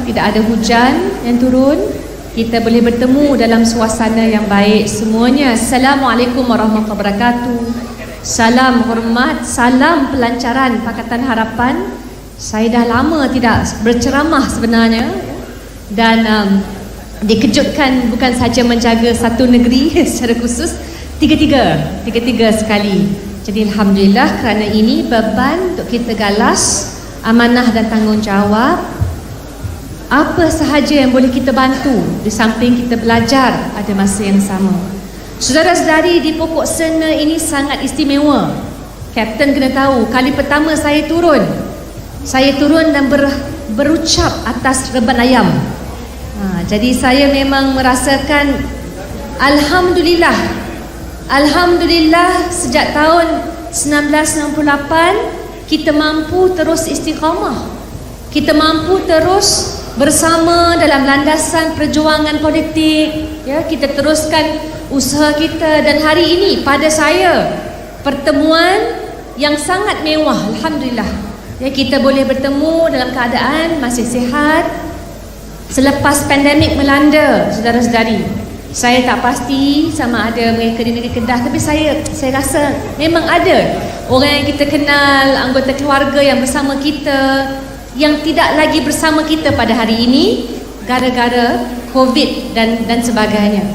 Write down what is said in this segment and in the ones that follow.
tidak ada hujan yang turun, kita boleh bertemu dalam suasana yang baik semuanya. Assalamualaikum warahmatullahi wabarakatuh. Salam hormat, salam pelancaran Pakatan Harapan. Saya dah lama tidak berceramah sebenarnya, dan dikejutkan bukan saja menjaga satu negeri secara khusus, tiga-tiga sekali. Jadi alhamdulillah, kerana ini beban untuk kita galas amanah dan tanggungjawab. Apa sahaja yang boleh kita bantu di samping kita belajar pada masa yang sama. Saudara-saudari di pokok sena ini sangat istimewa. Kapten kena tahu, kali pertama saya turun dan berucap atas reban ayam. Jadi saya memang merasakan Alhamdulillah sejak tahun 1968 kita mampu terus istiqamah. Kita mampu terus bersama dalam landasan perjuangan politik, ya, kita teruskan usaha kita, dan hari ini pada saya pertemuan yang sangat mewah, alhamdulillah. Ya, kita boleh bertemu dalam keadaan masih sihat selepas pandemik melanda, saudara-saudari. Saya tak pasti sama ada mereka di negeri Kedah, tapi saya rasa memang ada orang yang kita kenal, anggota keluarga yang bersama kita, yang tidak lagi bersama kita pada hari ini gara-gara COVID dan sebagainya.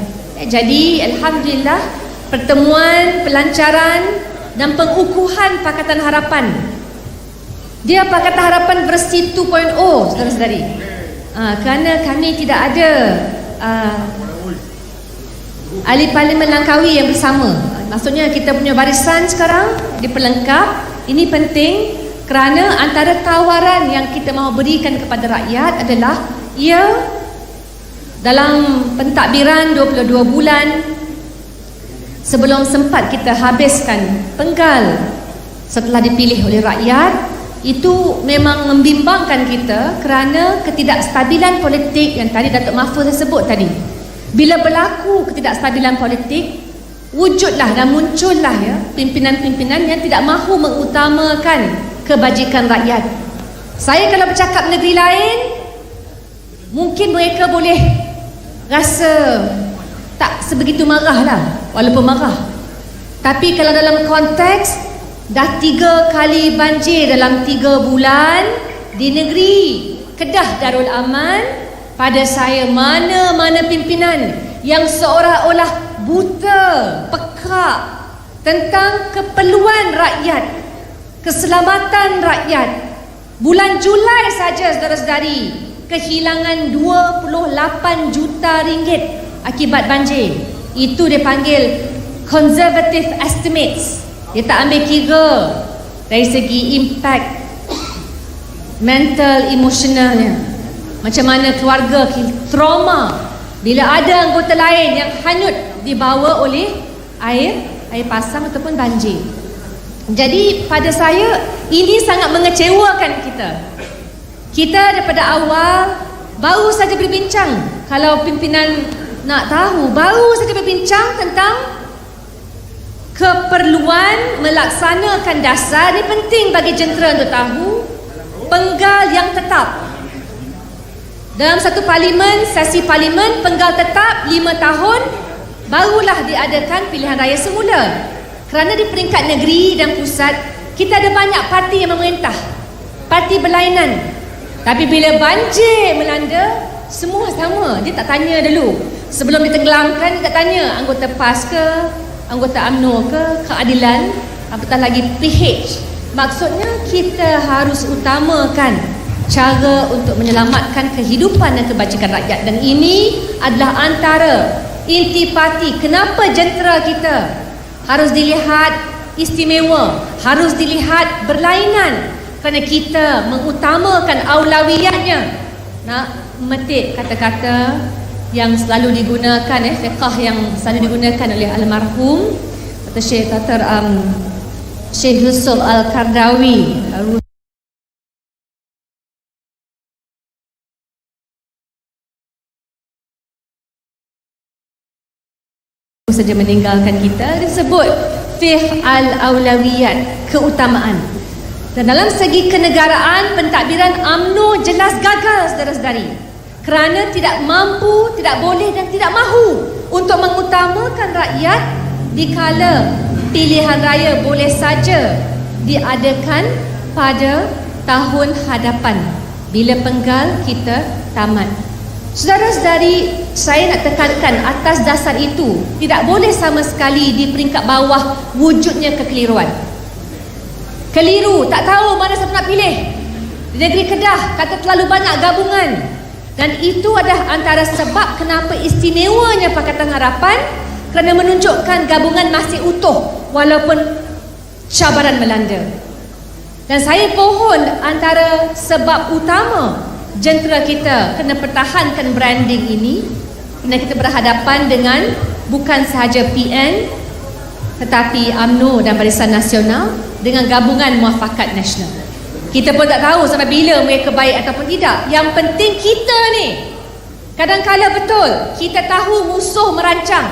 Jadi alhamdulillah, pertemuan, pelancaran dan pengukuhan Pakatan Harapan, dia Pakatan Harapan versi 2.0, saudara-saudari. Kerana kami tidak ada ahli parlimen Langkawi yang bersama. Maksudnya kita punya barisan sekarang diperlengkap. Ini penting kerana antara tawaran yang kita mahu berikan kepada rakyat adalah, ia dalam pentadbiran 22 bulan sebelum sempat kita habiskan penggal setelah dipilih oleh rakyat, itu memang membimbangkan kita kerana ketidakstabilan politik yang tadi Datuk Mahfuz sebut tadi. Bila berlaku ketidakstabilan politik, wujudlah dan muncullah, ya, pimpinan-pimpinan yang tidak mahu mengutamakan kebajikan rakyat. Saya kalau bercakap negeri lain, mungkin mereka boleh rasa tak sebegitu marah lah, walaupun marah. Tapi kalau dalam konteks dah 3 kali banjir dalam 3 bulan di negeri Kedah Darul Aman, pada saya mana-mana pimpinan yang seolah-olah buta, pekak tentang keperluan rakyat, keselamatan rakyat. Bulan Julai saja, saudara-saudari, kehilangan 28 juta ringgit akibat banjir. Itu dia panggil conservative estimates. Dia tak ambil kira dari segi impact mental, emosionalnya. Macam mana keluarga trauma bila ada anggota lain yang hanyut dibawa oleh air pasang ataupun banjir. Jadi pada saya ini sangat mengecewakan kita. Kita daripada awal baru saja berbincang, kalau pimpinan nak tahu, baru saja berbincang tentang keperluan melaksanakan dasar. Ini penting bagi jentera untuk tahu, penggal yang tetap. Dalam satu parlimen, sesi parlimen, penggal tetap 5 tahun, barulah diadakan pilihan raya semula. Kerana di peringkat negeri dan pusat, kita ada banyak parti yang memerintah, parti berlainan. Tapi bila banjir melanda, semua sama. Dia tak tanya dulu. Sebelum ditenggelamkan, dia tak tanya anggota PAS ke, anggota UMNO ke, keadilan, apatah lagi PH. Maksudnya kita harus utamakan cara untuk menyelamatkan kehidupan dan kebajikan rakyat. Dan ini adalah antara intipati kenapa jentera kita harus dilihat istimewa, harus dilihat berlainan, kerana kita mengutamakan aulawiyatnya. Nak memetik kata-kata yang selalu digunakan, fiqah yang selalu digunakan oleh almarhum Dr. Syekh Yusuf Al-Qardawi saja meninggalkan kita, disebut fiqh al-aulawiyat, keutamaan. Dan dalam segi kenegaraan, pentadbiran UMNO jelas gagal, saudara-saudari, kerana tidak mampu, tidak boleh dan tidak mahu untuk mengutamakan rakyat dikala pilihan raya boleh saja diadakan pada tahun hadapan bila penggal kita tamat. Saudara-saudari, saya nak tekankan atas dasar itu tidak boleh sama sekali di peringkat bawah wujudnya kekeliruan. Keliru, tak tahu mana siapa nak pilih. Di negeri Kedah kata terlalu banyak gabungan. Dan itu adalah antara sebab kenapa istimewanya Pakatan Harapan, kerana menunjukkan gabungan masih utuh walaupun cabaran melanda. Dan saya pohon antara sebab utama jentera kita kena pertahankan branding ini, kerana kita berhadapan dengan bukan sahaja PN tetapi UMNO dan Barisan Nasional dengan gabungan Muafakat Nasional. Kita pun tak tahu sampai bila mereka baik ataupun tidak. Yang penting kita ni, kadang-kadang betul kita tahu musuh merancang,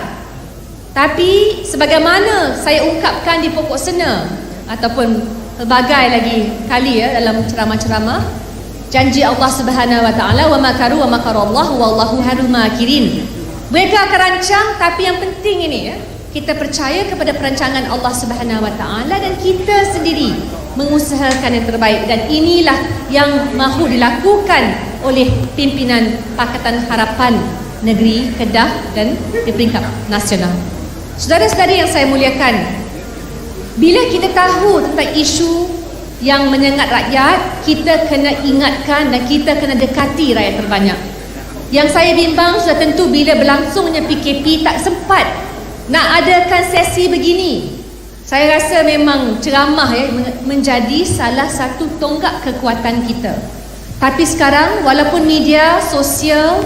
tapi sebagaimana saya ungkapkan di pokok sena ataupun pelbagai lagi kali dalam ceramah-ceramah, janji Allah Subhanahu Wa Taala, wa makaru wa makarallahu wallahu khairul makirin. Mereka akan rancang, tapi yang penting ini kita percaya kepada perancangan Allah Subhanahu Wa Taala dan kita sendiri mengusahakan yang terbaik, dan inilah yang mahu dilakukan oleh pimpinan Pakatan Harapan Negeri Kedah dan di peringkat nasional. Saudara-saudari yang saya muliakan, bila kita tahu tentang isu yang menyengat rakyat, kita kena ingatkan dan kita kena dekati rakyat terbanyak. Yang saya bimbang sudah tentu bila berlangsungnya PKP tak sempat nak adakan sesi begini. Saya rasa memang ceramah menjadi salah satu tonggak kekuatan kita. Tapi sekarang walaupun media sosial,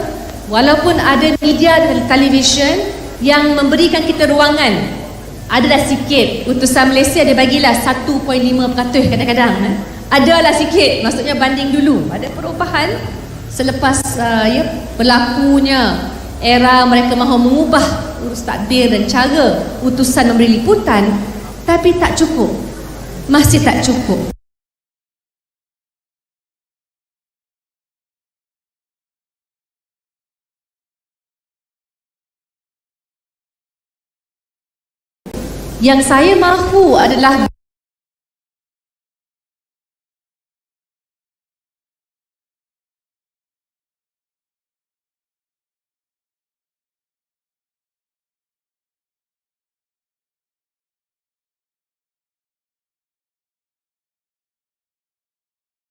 walaupun ada media televisyen yang memberikan kita ruangan, adalah sikit. Utusan Malaysia dia bagilah 1.5% kadang-kadang. Adalah sikit, maksudnya banding dulu. Ada perubahan selepas berlakunya era mereka mahu mengubah urus takbir dan cara utusan memberi liputan, tapi tak cukup. Masih tak cukup. Yang saya mahu adalah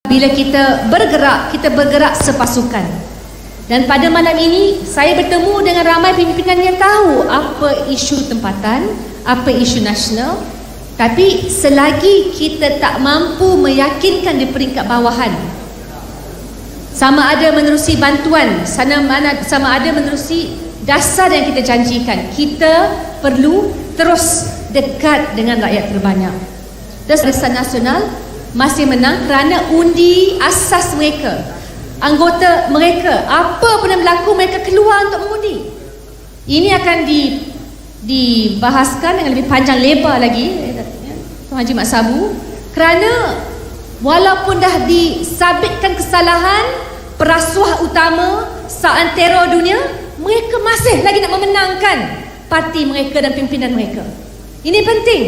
bila kita bergerak sepasukan. Dan pada malam ini saya bertemu dengan ramai pimpinan yang tahu apa isu tempatan, apa isu nasional. Tapi selagi kita tak mampu meyakinkan di peringkat bawahan, sama ada menerusi bantuan, sama ada menerusi dasar yang kita janjikan, kita perlu terus dekat dengan rakyat terbanyak. Dan Barisan Nasional masih menang kerana undi asas mereka, anggota mereka, apa pun yang berlaku mereka keluar untuk mengundi. Ini akan dibahaskan dengan lebih panjang lebar lagi Tuan Haji Mat Sabu, kerana walaupun dah disabitkan kesalahan perasuah utama saat teror dunia, mereka masih lagi nak memenangkan parti mereka dan pimpinan mereka. Ini penting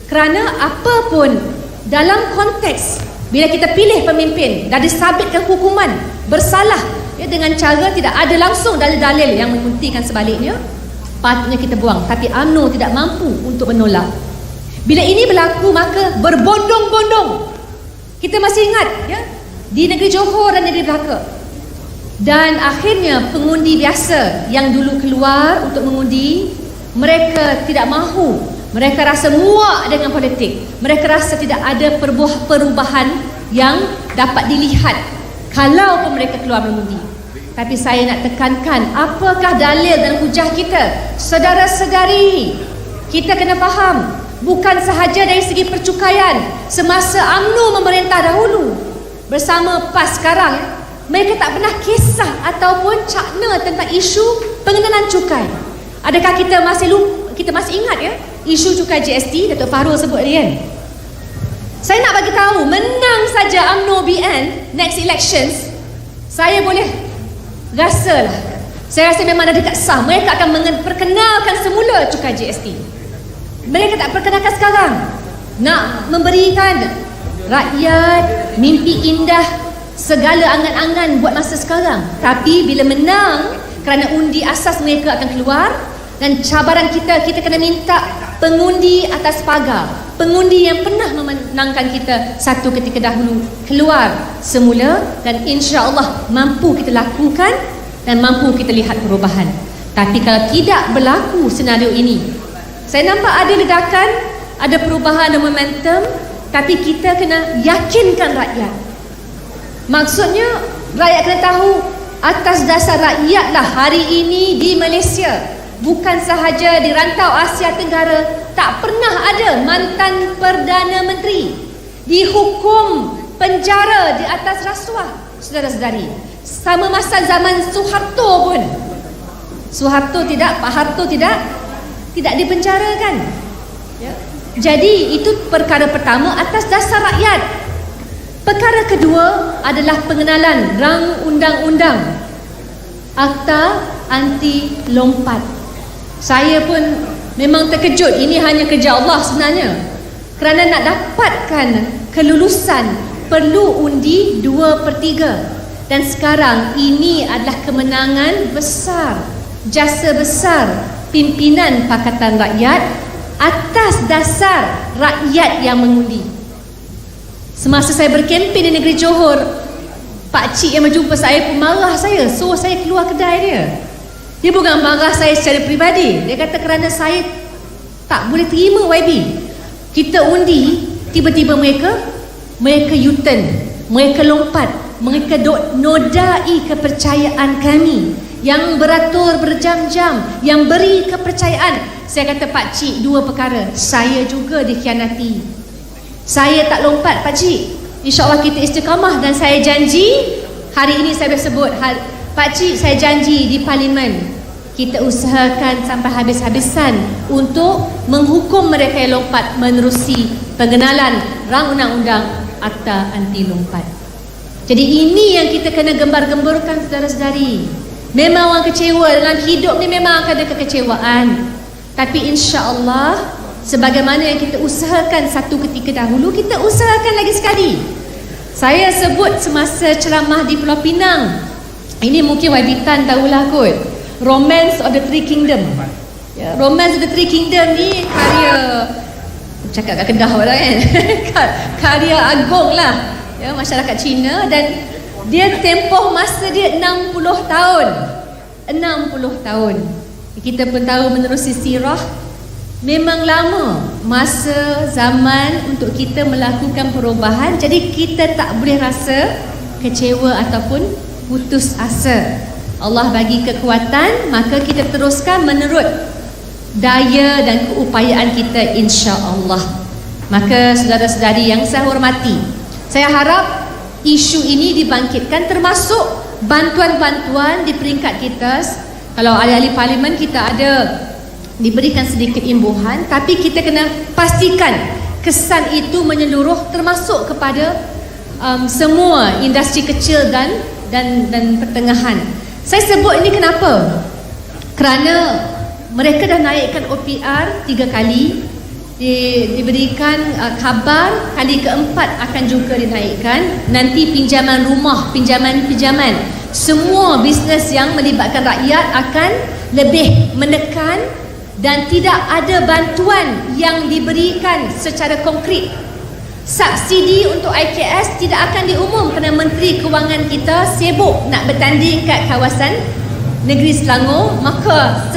kerana apa pun dalam konteks bila kita pilih pemimpin dah disabitkan hukuman bersalah dengan cara tidak ada langsung dalil-dalil yang membuktikan sebaliknya, patutnya kita buang. Tapi UMNO tidak mampu untuk menolak. Bila ini berlaku, maka berbondong-bondong. Kita masih ingat di negeri Johor dan negeri Melaka. Dan akhirnya pengundi biasa yang dulu keluar untuk mengundi, mereka tidak mahu. Mereka rasa muak dengan politik. Mereka rasa tidak ada perubahan yang dapat dilihat kalau pun mereka keluar mengundi. Tapi saya nak tekankan, apakah dalil dan hujah kita? Saudara-saudari, kita kena faham, bukan sahaja dari segi percukaian. Semasa UMNO memerintah dahulu bersama PAS sekarang, mereka tak pernah kisah ataupun cakna tentang isu pengenalan cukai. Adakah kita masih ingat isu cukai GST? Datuk Fahrul sebut tadi kan? Saya nak bagi tahu, menang saja UMNO BN next elections, saya boleh rasalah, saya rasa memang dah dekat sah. Mereka akan perkenalkan semula cukai GST. Mereka tak perkenalkan sekarang. Nak memberikan rakyat mimpi indah, segala angan-angan buat masa sekarang. Tapi bila menang, kerana undi asas mereka akan keluar. Dan cabaran kita kena minta pengundi atas pagar, pengundi yang pernah memenangkan kita satu ketika dahulu keluar semula, dan insya-Allah mampu kita lakukan dan mampu kita lihat perubahan. Tapi kalau tidak berlaku senario ini, saya nampak ada ledakan, ada perubahan, ada momentum, tapi kita kena yakinkan rakyat. Maksudnya rakyat kena tahu atas dasar rakyatlah hari ini di Malaysia, bukan sahaja di rantau Asia Tenggara, tak pernah ada mantan Perdana Menteri dihukum penjara di atas rasuah, saudara-saudari. Sama masa zaman Suharto pun, Suharto tidak, Pak Harto tidak dipenjarakan. Ya. Jadi itu perkara pertama atas dasar rakyat. Perkara kedua adalah pengenalan rang undang-undang Akta Anti Lompat. Saya pun memang terkejut. Ini hanya kerja Allah sebenarnya. Kerana nak dapatkan kelulusan perlu undi 2/3. Dan sekarang ini adalah kemenangan besar, jasa besar pimpinan Pakatan Rakyat atas dasar rakyat yang mengundi. Semasa saya berkempen di negeri Johor, Pak Cik yang berjumpa saya pun marah saya, suruh saya keluar kedai dia. Dia bukan marah saya secara peribadi. Dia kata kerana saya tak boleh terima YB. Kita undi, tiba-tiba mereka U-turn, mereka lompat, mereka nodai kepercayaan kami yang beratur berjam-jam, yang beri kepercayaan. Saya kata, Pak Cik, dua perkara. Saya juga dikhianati. Saya tak lompat, Pak Cik. InsyaAllah kita istiqamah, dan saya janji, hari ini saya bersebut, Pak Cik, saya janji di Parlimen kita usahakan sampai habis-habisan untuk menghukum mereka yang lompat menerusi pengenalan rang undang-undang Akta Anti Lompat. Jadi ini yang kita kena gembar-gemburkan, saudara-saudari. Memang orang kecewa dalam hidup ni, memang akan ada kekecewaan. Tapi insya-Allah sebagaimana yang kita usahakan satu ketika dahulu, kita usahakan lagi sekali. Saya sebut semasa ceramah di Pulau Pinang. Ini mungkin YB Tan tahulah kot. Romance of the Three Kingdom. Ya, Romance of the Three Kingdom ni karya, cakap kat Kedah lah kan. Karya agung lah, ya, masyarakat Cina, dan dia tempoh masa dia 60 tahun. 60 tahun. Kita pun tahu menerusi sirah memang lama masa zaman untuk kita melakukan perubahan. Jadi kita tak boleh rasa kecewa ataupun putus asa. Allah bagi kekuatan, maka kita teruskan menurut daya dan keupayaan kita, insya-Allah. Maka saudara-saudari yang saya hormati, saya harap isu ini dibangkitkan, termasuk bantuan-bantuan di peringkat kita. Kalau ahli-ahli parlimen kita ada diberikan sedikit imbuhan, tapi kita kena pastikan kesan itu menyeluruh, termasuk kepada semua industri kecil dan pertengahan. Saya sebut ini kenapa? Kerana mereka dah naikkan OPR 3 kali, diberikan khabar kali keempat akan juga dinaikkan. Nanti pinjaman rumah, pinjaman semua bisnes yang melibatkan rakyat akan lebih menekan, dan tidak ada bantuan yang diberikan secara konkret. Subsidi untuk IKS tidak akan diumum kerana Menteri Kewangan kita sibuk nak bertanding kat kawasan negeri Selangor, maka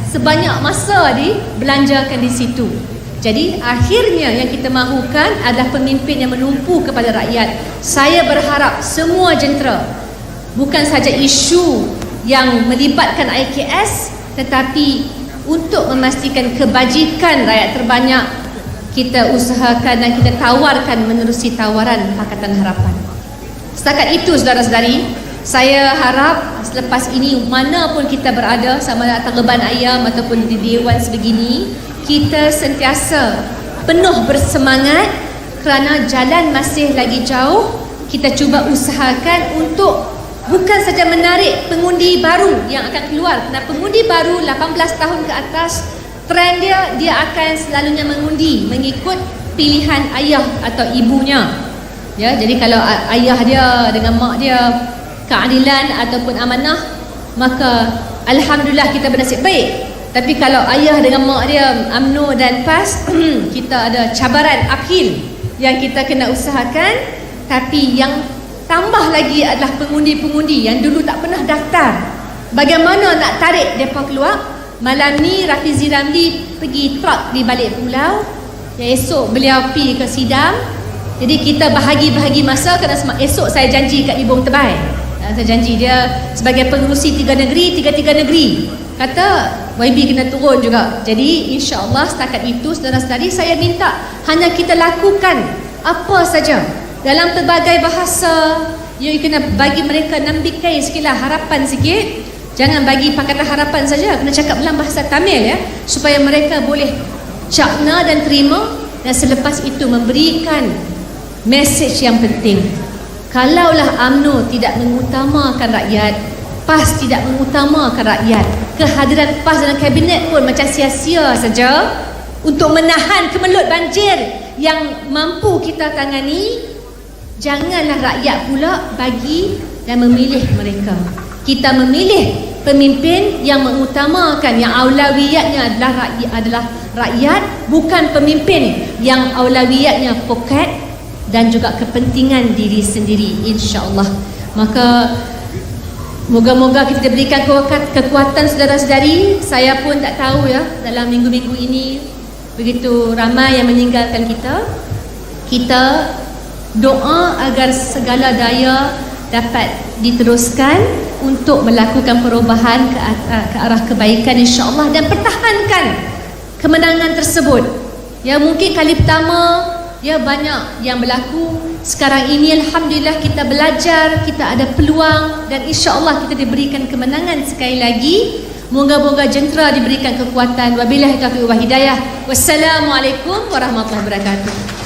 sebanyak masa dibelanjakan di situ. Jadi akhirnya yang kita mahukan adalah pemimpin yang menumpu kepada rakyat. Saya berharap semua jentera, bukan saja isu yang melibatkan IKS, tetapi untuk memastikan kebajikan rakyat terbanyak, kita usahakan dan kita tawarkan menerusi tawaran Pakatan Harapan. Setakat itu, saudara-saudari, saya harap selepas ini mana pun kita berada, sama ada Tanggaban Ayam ataupun di Dewan sebegini, kita sentiasa penuh bersemangat kerana jalan masih lagi jauh. Kita cuba usahakan untuk bukan saja menarik pengundi baru yang akan keluar. Kerana pengundi baru 18 tahun ke atas, trend dia akan selalunya mengundi mengikut pilihan ayah atau ibunya. Ya, jadi kalau ayah dia dengan mak dia keadilan ataupun amanah, maka alhamdulillah kita bernasib baik. Tapi kalau ayah dengan mak dia UMNO dan PAS, kita ada cabaran uphill yang kita kena usahakan. Tapi yang tambah lagi adalah pengundi-pengundi yang dulu tak pernah daftar. Bagaimana nak tarik mereka keluar? Malam ni Rafizi Ramli pergi trot di balik pulau, yang esok beliau pergi ke Sidam. Jadi kita bahagi-bahagi masa, kerana esok saya janji kat Ibung Tebal. Saya janji dia sebagai pengerusi 3 negeri, 3 negeri. Kata YB kena turun juga. Jadi insya-Allah setakat itu saudara-saudari, saya minta hanya kita lakukan apa saja dalam pelbagai bahasa. You kena bagi mereka nambikai sikitlah, harapan sikit. Jangan bagi pakatan harapan saja, kena cakap dalam bahasa Tamil ya, supaya mereka boleh cakna dan terima, dan selepas itu memberikan mesej yang penting. Kalaulah UMNO tidak mengutamakan rakyat, PAS tidak mengutamakan rakyat, kehadiran PAS dalam kabinet pun macam sia-sia saja untuk menahan kemelut banjir yang mampu kita tangani. Janganlah rakyat pula bagi dan memilih mereka. Kita memilih pemimpin yang mengutamakan, yang aulawiyatnya adalah rakyat, bukan pemimpin yang aulawiyatnya poket dan juga kepentingan diri sendiri, insya-Allah. Maka moga-moga kita diberikan kekuatan saudara-saudari. Saya pun tak tahu ya, dalam minggu-minggu ini begitu ramai yang meninggalkan kita. Kita doa agar segala daya dapat diteruskan untuk melakukan perubahan ke arah kebaikan, insya-Allah, dan pertahankan kemenangan tersebut. Ya, mungkin kali pertama ya banyak yang berlaku. Sekarang ini alhamdulillah kita belajar, kita ada peluang, dan insya-Allah kita diberikan kemenangan sekali lagi. Moga-moga jentera diberikan kekuatan. Wabillahi taufiq wal hidayah. Wassalamualaikum warahmatullahi wabarakatuh.